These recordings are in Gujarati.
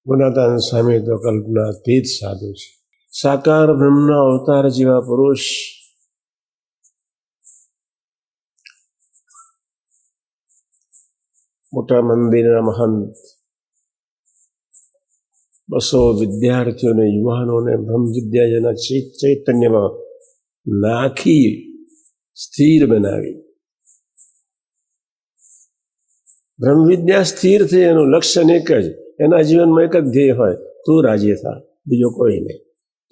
ગુણાતાન સ્વામી તો કલ્પનાતીત સાધુ છે. સાકાર બ્રહ્મના અવતાર જેવા પુરુષ મોટા મંદિરના મહંત 200 વિદ્યાર્થીઓને યુવાનોને બ્રહ્મ વિદ્યાના ચૈતન્યમાં નાખી સ્થિર બનાવી. બ્રહ્મ વિદ્યા સ્થિર થઈ એનું લક્ષ્ય એક જ, એના જીવનમાં એક જ ધ્યેય હોય, તું રાજી થા, બીજો કોઈ નહીં.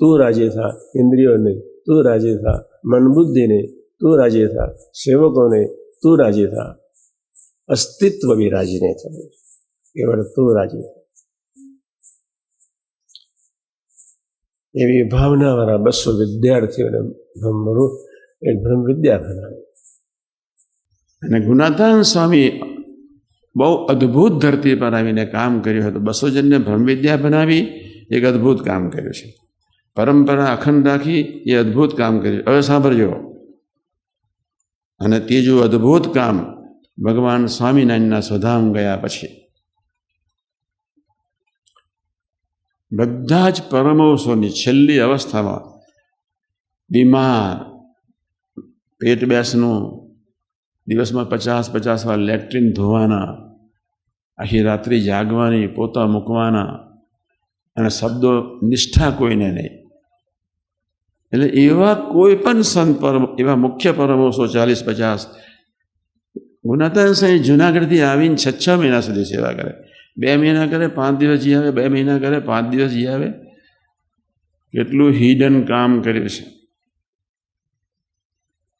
તું રાજી થા, ઇન્દ્રિયોને તું રાજી થા, મન બુદ્ધિને તું રાજી થા, સેવકોને તું રાજી થા, અસ્તિત્વ બી રાજી નહીં થયું, કેવળ તું રાજી થા. એવી ભાવનાવાળા 200 વિદ્યાર્થીઓને બ્રહ્મ વિદ્યા બનાવી. અને ગુણાતાન સ્વામી બહુ અદ્ભુત ધરતી પર આવીને કામ કર્યું હતું. 200 જણને બ્રહ્મ વિદ્યા બનાવી, એક અદ્ભુત કામ કર્યું છે. પરંપરા અખંડ રાખી, એ અદ્ભુત કામ કર્યું. હવે સાંભળજો. અને ત્રીજું અદ્ભુત કામ ભગવાન સ્વામિનારાયણના સ્વધામ ગયા પછી બધા જ પરમહંસોની છેલ્લી અવસ્થામાં બીમાર, પેટ બેસનું, દિવસમાં 50 વાર લેટ્રિન ધોવાના, આખી રાત્રિ જાગવાની, પોતા મૂકવાના, અને શબ્દો નિષ્ઠા કોઈને નહીં. એટલે એવા કોઈ પણ સંત એવા મુખ્ય પરમહંસો 40-50 ગુણાતાન સ્વામી જુનાગઢથી આવીને 6 મહિના સુધી સેવા કરે. 2 મહિના કરે, 5 દિવસ જી આવે, 2 મહિના કરે, 5 દિવસ જી આવે. કેટલું હિડન કામ કર્યું છે.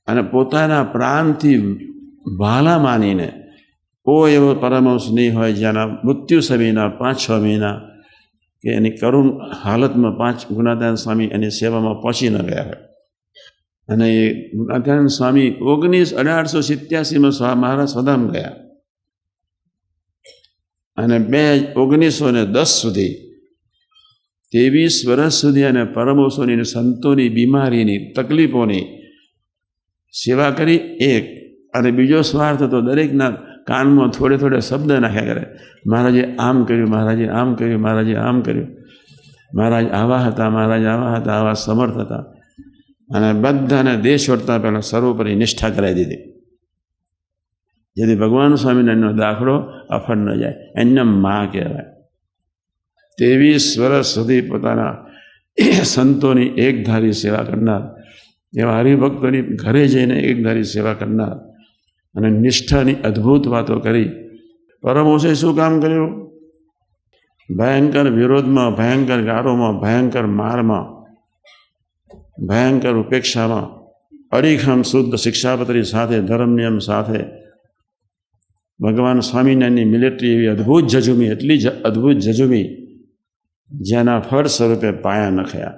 અને પોતાના પ્રાણથી વહાલા માનીને કોઈ એવો પરમહંસ નહીં હોય જેના મૃત્યુ સમયના 5-6 મહિના કે એની કરુણ હાલતમાં ગુણાતાન સ્વામી એની સેવામાં પહોંચી ન ગયા હોય. અને એ ગુણાતાન સ્વામી 1887માં મારા સ્વધામ ગયા. અને 1910 સુધી 23 વર્ષ સુધી અને પરમહંસોની, સંતોની બીમારીની, તકલીફોની સેવા કરી. એક અને બીજો સ્વાર્થ હતો, દરેકના કાનમાં થોડે શબ્દ નાખ્યા કરે, મહારાજે આમ કર્યું, મહારાજે આમ કર્યું, મહારાજે આમ કર્યું, મહારાજ આવા હતા, મહારાજ આવા હતા, આવા સમર્થ હતા. અને બધાને દેશ છોડતા પહેલાં સર્વોપરી નિષ્ઠા કરાવી દીધી, જેથી ભગવાન સ્વામિનારાયણનો દાખલો અફળ ન જાય. એમને મા કહેવાય. 23 વર્ષ સુધી પોતાના સંતોની એકધારી સેવા કરનાર, એવા હરિભક્તોની ઘરે જઈને એકધારી સેવા કરનાર અને નિષ્ઠાની અદ્ભુત વાતો કરી. પરમહંસે શું કામ કર્યું? ભયંકર વિરોધમાં, ભયંકર ગારોમાં, ભયંકર મારમાં, ભયંકર ઉપેક્ષામાં, અડીખમ શુદ્ધ શિક્ષાપત્રી સાથે, ધર્મ નિયમ સાથે ભગવાન સ્વામિનારાયણની મિલિટરી એવી અદ્ભુત જજુમી, એટલી અદ્ભુત જજુમી જેના ફળ સ્વરૂપે પાયા નખ્યા.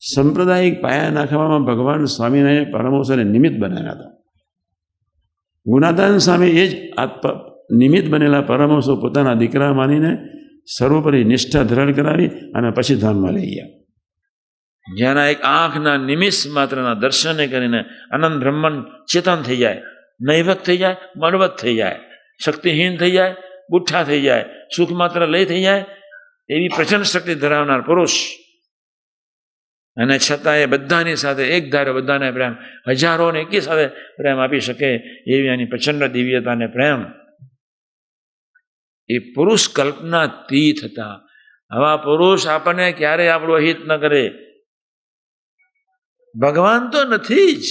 સાંપ્રદાયિક પાયા નાખવામાં ભગવાન સ્વામિનારાયણ પરમહંસોને નિમિત્ત બનાવ્યા હતા. ગુણાતાન સ્વામી એ જ નિમિત્ત બનેલા પરમહંસો પોતાના દીકરા માનીને સર્વોપરી નિષ્ઠા ધરણ કરાવી અને પછી ધામમાં લઈ ગયા. જેના એક આંખના નિમિષ માત્રના દર્શને કરીને આનંદ બ્રહ્મન ચેતન થઈ જાય, નૈવત થઈ જાય, બળવત થઈ જાય, શક્તિહીન થઈ જાય, બુઠ્ઠા થઈ જાય, સુખ માત્ર લઈ થઈ જાય, એવી પ્રચંડ શક્તિ ધરાવનાર પુરુષ. અને છતાં એ બધાની સાથે એક ધારો, બધાને પ્રેમ, હજારોને એકી સાથે પ્રેમ આપી શકે એવી એની પ્રચંડ દિવ્યતાને પ્રેમ. એ પુરુષ કલ્પનાતીત હતા. આવા પુરુષ આપણને ક્યારેય આપણું અહિત ન કરે. ભગવાન તો નથી જ,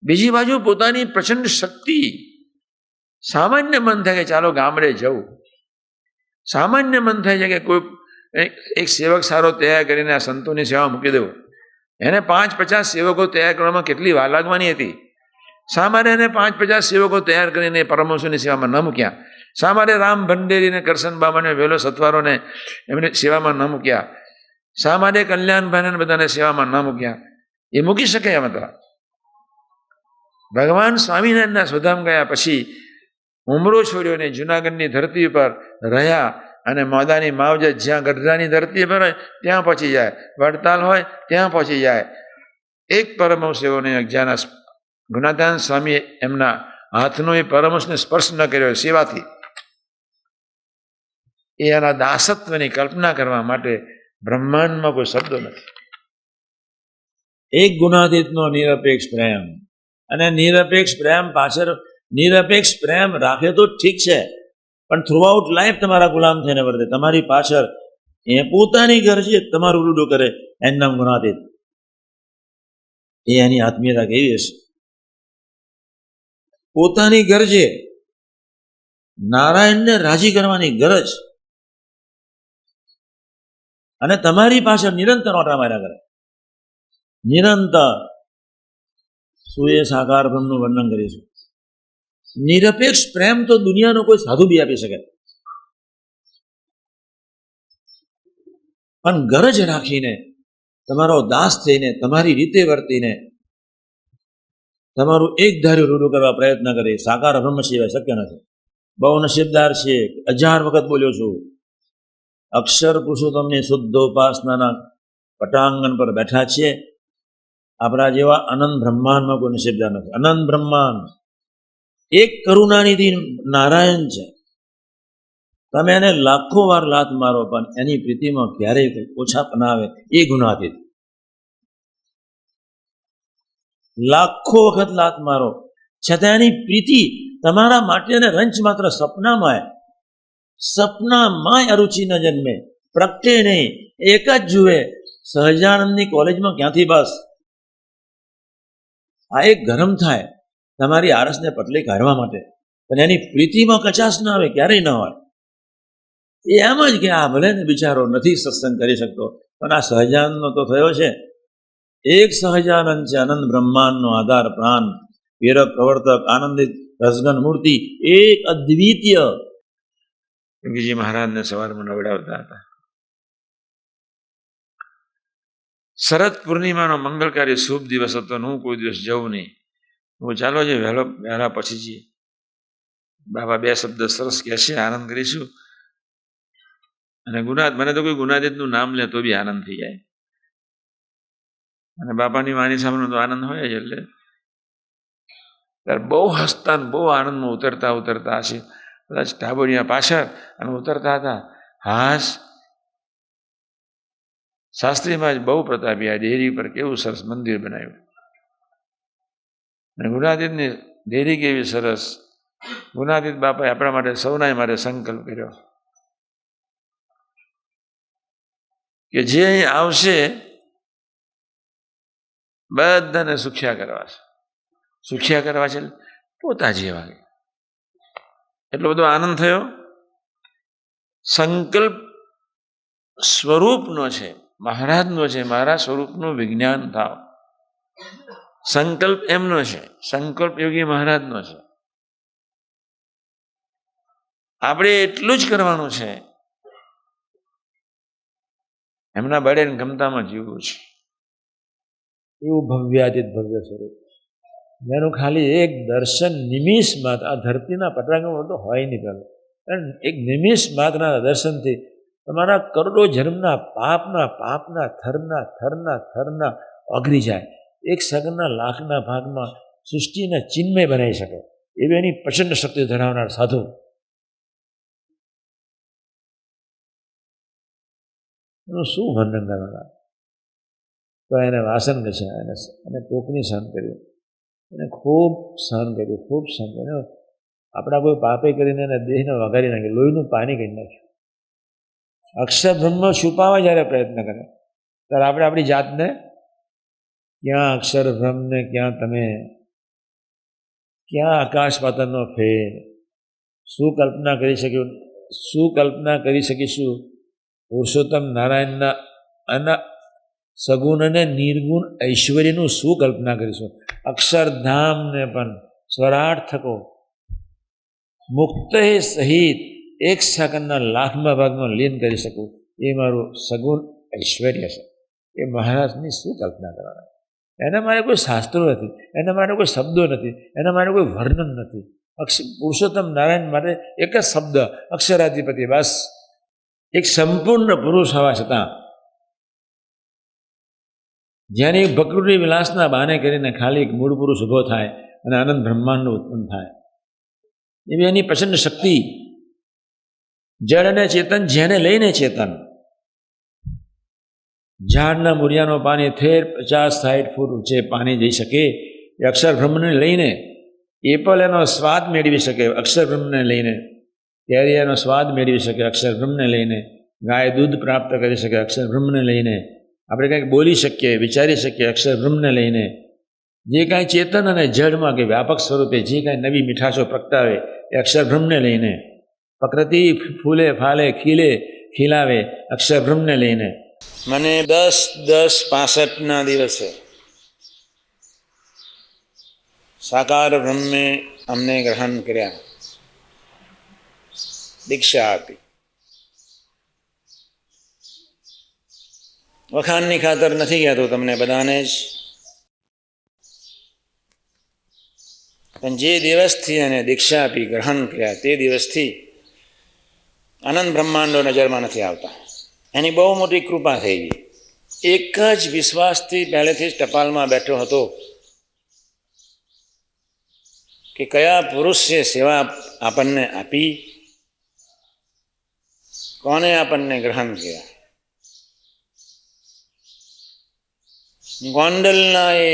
બીજી બાજુ પોતાની પ્રચંડ શક્તિ. સામાન્ય મન થાય કે ચાલો ગામડે જવું, સામાન્ય મન થાય છે કે કોઈ એક સેવક સારો તૈયાર કરીને આ સંતોની સેવા મૂકી દેવો. એને 5-50 સેવકો તૈયાર કરવામાં કેટલી વાર લાગવાની હતી. શા માટે એને 5-50 સેવકો તૈયાર કરીને પરમહંસોની સેવામાં ન મૂક્યા? શા માટે રામ ભંડેરીને, કરશન બાબાને, વેલો સત્વારોને એમની સેવામાં ન મૂક્યા? શા માટે કલ્યાણભાઈને બધાને સેવામાં ન મૂક્યા? એ મૂકી શકે એમ હતા. ભગવાન સ્વામિનારાયણના સ્વધામ ગયા પછી ઉમરો છોડ્યો ને જુનાગઢની ધરતી ઉપર રહ્યા. અને મોદાની માવજત જ્યાં ગઢડાની ધરતી પર હોય ત્યાં પહોંચી જાય, વડતાલ હોય ત્યાં પહોંચી જાય. એક પરમહંસ એવો નહીં જ્યાંના ગુણાતાન સ્વામી એમના હાથનો એ પરમહંસને સ્પર્શ ન કર્યો સેવાથી. એ એના દાસત્વની કલ્પના કરવા માટે બ્રહ્માંડમાં કોઈ શબ્દ નથી. એક ગુણાતીતનો નિરપેક્ષ પ્રેમ, અને નિરપેક્ષ પ્રેમ પાછળ નિરપેક્ષ પ્રેમ રાખે તો ઠીક છે, પણ થ્રુઆઉટ લાઈફ તમારા ગુલામ થઈને વર્તે. તમારી પાછળ એ પોતાની ગરજે તમારું રૂડું કરે, એનું નામ ગુણાતીત. એ એની આત્મીયતા કેવી હશે? પોતાની ગરજે નારાયણને રાજી કરવાની ગરજ, અને તમારી પાછળ નિરંતર ઓટા માર્યા કરે, નિરંતર. શું એ સાકાર બ્રહ્મનું વર્ણન કરીશું? નિરપેક્ષ પ્રેમ તો દુનિયાનો કોઈ સાધુ બી આપી શકે, પણ ગરજ રાખીને, તમારો દાસ થઈને, તમારી રીતે વર્તીને, તમારું એક ધાર્યું રૂડું કરવા પ્રયત્ન કરે, સાકાર બ્રહ્મ સિવાય શક્ય નથી. બહુ નસીબદાર છે, 1000 વખત બોલ્યો છું. અક્ષર પુરુષોત્તમની શુદ્ધ ઉપાસનાના પટાંગણ પર બેઠા છીએ. આપણા જેવા અનંત બ્રહ્માંડમાં કોઈ નસીબદાર નથી. અનંત બ્રહ્માંડ એક કરુણાનિધિ નારાયણ છે. તમે એને લાખો વાર લાત મારો, પણ એની પ્રીતિમાં ક્યારેય ઓછાપના આવે એ ગુણાતીત. લાખો વખત લાત મારો છતાં એની પ્રીતિ તમારા માટે અને રંચ માત્ર સપનામાં અરુચિ ન જન્મે, પ્રગટે નહીં, એક જ જુએ. સહજાનંદની કોલેજમાં ક્યાંથી બસ આ એક ગરમ થાય તમારી આરસને પટલી કાઢવા માટે, પણ એની પ્રીતિમાં કચાશ ના આવે, ક્યારેય ન હોય. એ એમ જ કે આ ભલે ને બિચારો નથી સત્સંગ કરી શકતો, પણ આ સહજાનંદનો તો થયો છે. એક સહજાનંદ છે, અનંત બ્રહ્માંડનો આધાર પ્રાણ, પ્રેરક પ્રવર્તક, આનંદિત રસગન મૂર્તિ, એક અદ્વિતીય. યોગીજી મહારાજને સવારમાં નવડાવતા હતા. શરદ પૂર્ણિમાનો મંગલકારી શુભ દિવસ હતો. હું કોઈ દિવસ જવું નહીં. હું ચાલો જે વહેલા પછી જઈએ. બાબા 2 શબ્દ સરસ કહે છે, આનંદ કરીશું. અને મને તો કોઈ ગુનાદિતનું નામ લે તો બી આનંદ થઈ જાય. અને બાપાની વાણી સાંભળવાનો તો આનંદ હોય જ. એટલે ત્યારે બહુ હસતા ને બહુ આનંદમાં ઉતરતા હશે, કદાચ ટાબોડિયા પાછળ અને ઉતરતા હતા. હાશ, શાસ્ત્રીમાં જ બહુ પ્રતાપી આ ડેરી પર કેવું સરસ મંદિર બનાવ્યું. અને ગુણાતીતની ડેરી કેવી સરસ. ગુણાતીત બાપાએ આપણા માટે સૌના માટે સંકલ્પ કર્યો કે જે અહીં આવશે બધાને સુખ્યા કરવા છે. પોતા જેવા. એટલો બધો આનંદ થયો. સંકલ્પ સ્વરૂપનો છે, મહારાજનો છે. મારા સ્વરૂપનું વિજ્ઞાન થાવ. સંકલ્પ એમનો છે, સંકલ્પ યોગી મહારાજનો છે. આપણે એટલું જ કરવાનું છે, એમના બળે ગમતામાં જીવવું છે. એવું ભવ્યાતીત ભવ્ય સ્વરૂપ, જેનું ખાલી એક દર્શન નિમિષ માત્ર આ ધરતીના પટરાંગણમાં તો હોય નહીં. કારણ એક નિમિષ માત્રના દર્શનથી તમારા કરોડો જન્મના પાપના થરના ઓગળી જાય. એક સગના લાખના ભાગમાં સૃષ્ટિને ચિન્મય બનાવી શકે એવી એની પ્રચંડ શક્તિ ધરાવનાર સાધુ. એનું શું વર્ણન કરવાના? તો એને વાસન ઘસ્યા, એને કોકની સહન કર્યું, એને ખૂબ સહન કર્યું. આપણા કોઈ પાપે કરીને એને દેહને વગાડી નાખ્યું, લોહીનું પાણી કરી નાખ્યું. અક્ષર બ્રહ્મ છુપાવવા જ્યારે પ્રયત્ન કરે ત્યારે આપણે આપણી જાતને ક્યાં અક્ષર બ્રહ્મને, ક્યાં તમે, ક્યાં આકાશ પાતાળનો ફેર, શું કલ્પના કરી શકીશું પુરુષોત્તમ નારાયણના સગુણ અને નિર્ગુણ ઐશ્વર્યનું શું કલ્પના કરીશું? અક્ષરધામને પણ સ્વરાર્થકો મુક્ત સહિત 1 સેકન્ડના લાખમાં ભાગમાં લીન કરી શકું, એ મારું સગુણ ઐશ્વર્ય છે. એ મહારાજની શું કલ્પના કરવાના? એના મારે કોઈ શાસ્ત્રો નથી, એના માટે કોઈ શબ્દો નથી, એના માટે કોઈ વર્ણન નથી. પુરુષોત્તમ નારાયણ માટે એક જ શબ્દ અક્ષરાધિપતિ, બસ. એક સંપૂર્ણ પુરુષ હોવા છતાં જેની પ્રકૃતિ વિલાસના બહાને કરીને ખાલી એક મૂળ પુરુષ ઊભો થાય અને આનંદ બ્રહ્માંડનું ઉત્પન્ન થાય, એવી એની પ્રચંડ શક્તિ. જળ અને ચેતન જેને લઈને ચેતન. ઝાડના મૂળિયાનું પાણી થેર 50-60 ફૂટ ઊંચે પાણી જઈ શકે એ અક્ષર બ્રહ્મને લઈને. એપલ એનો સ્વાદ મેળવી શકે અક્ષર બ્રહ્મને લઈને. કેરી એનો સ્વાદ મેળવી શકે અક્ષર બ્રહ્મને લઈને. ગાય દૂધ પ્રાપ્ત કરી શકે અક્ષર બ્રહ્મને લઈને. આપણે કંઈક બોલી શકીએ, વિચારી શકીએ અક્ષર બ્રહ્મને લઈને. જે કાંઈ ચેતન અને જળમાં કે વ્યાપક સ્વરૂપે જે કાંઈ નવી મીઠાશો પ્રગટાવે એ અક્ષર બ્રહ્મને લઈને. પ્રકૃતિ ફૂલે ફાલે ખીલે ખીલાવે અક્ષર બ્રહ્મને લઈને. મને 10/10/65ના દિવસે સાકાર બ્રહ્મે અમને ગ્રહણ કર્યા, દીક્ષા આપી. વખાણની ખાતર નથી કહેતો તમને બધાને જ, પણ જે દિવસથી એને દીક્ષા આપી, ગ્રહણ કર્યા, તે દિવસથી અનંત બ્રહ્માંડો નજરમાં નથી આવતા. એની બહુ મોટી કૃપા થઈ ગઈ. એક જ વિશ્વાસથી પહેલેથી જ ટપાલમાં બેઠો હતો કે કયા પુરુષે સેવા આપણને આપી, કોને આપણને ગ્રહણ કર્યા. ગોંડલના એ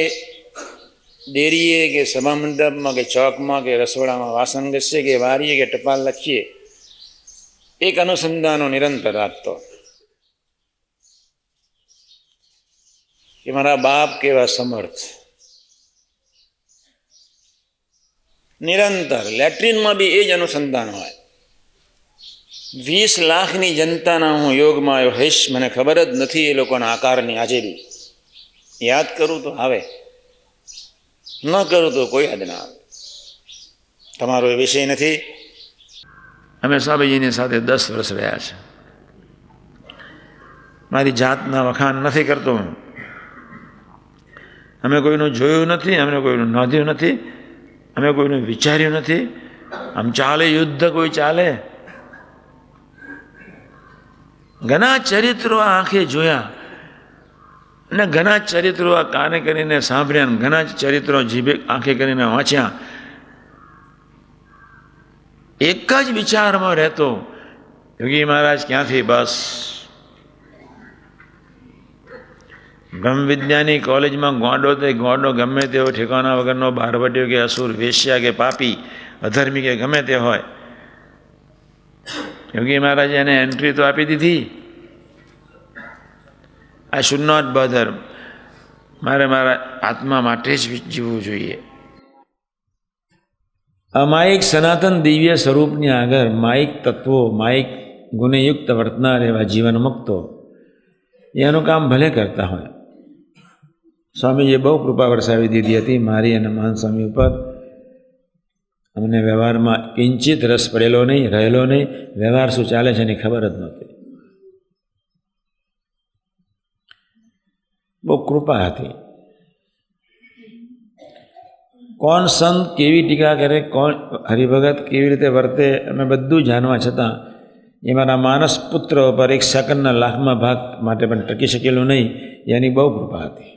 ડેરીએ કે સભા મંડપમાં કે ચોકમાં કે રસોડામાં વાસણ ઘસીએ કે વારીએ કે ટપાલ લખીએ, એક અનુસંધાનો નિરંતર રાખતો કે મારા બાપ કેવા સમર્થ. નિરંતર લેટ્રિનમાં બી એ જ અનુસંધાન હોય. 20 લાખની જનતાના હું યોગમાં આવ્યો હઈશ, મને ખબર જ નથી એ લોકોના આકારની. આજે બી યાદ કરું તો આવે, ન કરું તો કોઈ યાદ ના આવે. તમારો એ વિષય નથી. અમે સ્વામીજીની સાથે 10 વર્ષ રહ્યા છે. મારી જાતના વખાણ નથી કરતો હું. અમે કોઈનું જોયું નથી, અમે કોઈનું નોંધ્યું નથી, અમે કોઈનું વિચાર્યું નથી. આમ ચાલે યુદ્ધ કોઈ ચાલે. ઘણા ચરિત્રો આ આંખે જોયા અને ઘણા ચરિત્રો આ કાને કરીને સાંભળ્યા અને ઘણા ચરિત્રો જીભે આંખે કરીને વાંચ્યા. એક જ વિચારમાં રહેતો યોગી મહારાજ ક્યાંથી, બસ બ્રહ્મ વિદ્યાની કોલેજમાં ગોંડો તે ગોંડો ગમે તેવો ઠેકાણા વગરનો બારવટીયો કે અસુર, વેશ્યા કે પાપી, અધર્મી કે ગમે તે હોય, યોગી મહારાજે એને એન્ટ્રી તો આપી દીધી. I should not bother. મારે મારા આત્મા માટે જ જીવવું જોઈએ. અમાયિક સનાતન દિવ્ય સ્વરૂપની આગળ માયિક તત્વો, માયિક ગુણયુક્ત વર્તનાર એવા જીવન મુક્તો એનું કામ ભલે કરતા હોય. સ્વામીજીએ બહુ કૃપા વરસાવી દીધી હતી મારી અને મહાન સ્વામી ઉપર. અમને વ્યવહારમાં કિંચિત રસ પડેલો નહીં, રહેલો નહીં. વ્યવહાર શું ચાલે છે એની ખબર જ નહોતી. બહુ કૃપા હતી. કોણ સંત કેવી ટીકા કરે, કોણ હરિભગત કેવી રીતે વર્તે, અમે બધું જાણવા છતાં એ મારા માનસ પુત્ર પર 1 સેકન્ડના લાખમાં ભાગ માટે પણ ટકી શકેલું નહીં. એની બહુ કૃપા હતી.